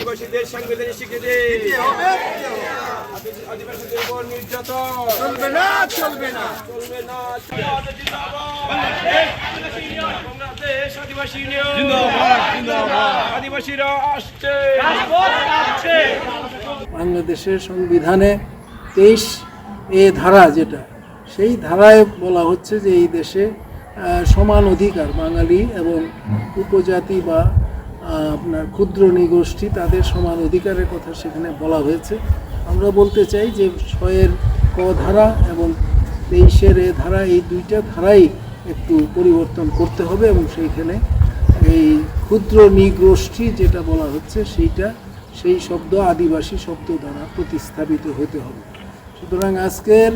আদিবাসীদের সাংবিধানিক স্বীকৃতি আদিবাসীদের উপর নির্যাতন চলবে না চলবে না চলবে না। বাংলাদেশ আদিবাসী ইউনিয়ন জিন্দাবাদ জিন্দাবাদ। আদিবাসীরা আসছে বাংলাদেশের সংবিধানে 23A ধারা যেটা, সেই ধারায় বলা হচ্ছে যে এই দেশে সমান অধিকার বাঙালি এবং উপজাতি বা আপনার ক্ষুদ্র নৃগোষ্ঠী তাদের সমান অধিকারের কথা সেখানে বলা হয়েছে। আমরা বলতে চাই যে 6 ক ধারা এবং 23 ধারা, এই দুইটা ধারাই একটু পরিবর্তন করতে হবে এবং সেইখানে এই ক্ষুদ্র নৃগোষ্ঠী যেটা বলা হচ্ছে সেই শব্দ আদিবাসী শব্দ দ্বারা প্রতিস্থাপিত হতে হবে। সুতরাং আজকের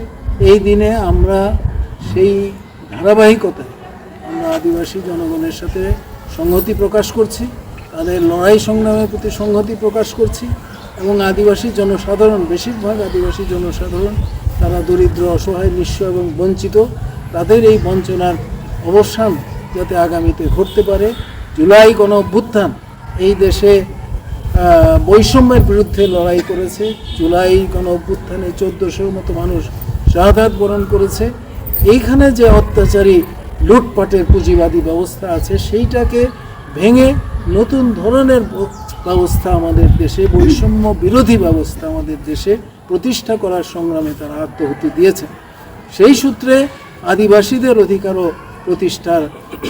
এই দিনে আমরা সেই ধারাবাহিকতায় আমরা আদিবাসী জনগণের সাথে সংহতি প্রকাশ করছি, তাদের লড়াই সংগ্রামের প্রতি সংহতি প্রকাশ করছি এবং আদিবাসী জনসাধারণ, বেশিরভাগ আদিবাসী জনসাধারণ তারা দরিদ্র, অসহায়, নিঃস্ব এবং বঞ্চিত, তাদের এই বঞ্চনার অবসান যাতে আগামীতে ঘটতে পারে। জুলাই গণ অভ্যুত্থান এই দেশে বৈষম্যের বিরুদ্ধে লড়াই করেছে। জুলাই গণ অভ্যুত্থানে 1400 মতো মানুষ শাহাদাত বরণ করেছে। এইখানে যে অত্যাচারী লুটপাটের পুঁজিবাদী ব্যবস্থা আছে সেইটাকে ভেঙে নতুন ধরনের ব্যবস্থা আমাদের দেশে, বৈষম্য বিরোধী ব্যবস্থা আমাদের দেশে প্রতিষ্ঠা করার সংগ্রামে তারা আত্মাহুতি দিয়েছেন। সেই সূত্রে আদিবাসীদের অধিকারও প্রতিষ্ঠার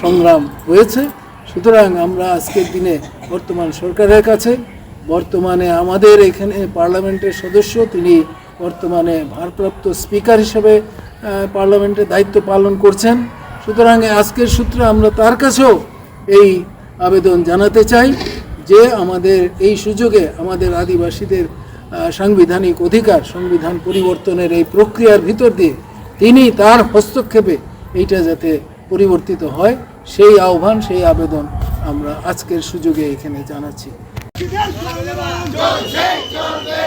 সংগ্রাম হয়েছে। সুতরাং আমরা আজকের দিনে বর্তমান সরকারের কাছে, বর্তমানে আমাদের এখানে পার্লামেন্টের সদস্য, তিনি বর্তমানে ভারপ্রাপ্ত স্পিকার হিসেবে পার্লামেন্টের দায়িত্ব পালন করছেন। সুতরাং আজকের সূত্রে আমরা তার কাছেও এই আবেদন জানাতে চাই যে আমাদের এই সুযোগে আমাদের আদিবাসীদের সাংবিধানিক অধিকার, সংবিধান পরিবর্তনের এই প্রক্রিয়ার ভিতর দিয়ে তিনি তার হস্তক্ষেপে এইটা যাতে পরিবর্তিত হয়, সেই আহ্বান, সেই আবেদন আমরা আজকের সুযোগে এখানে জানাচ্ছি। চলবে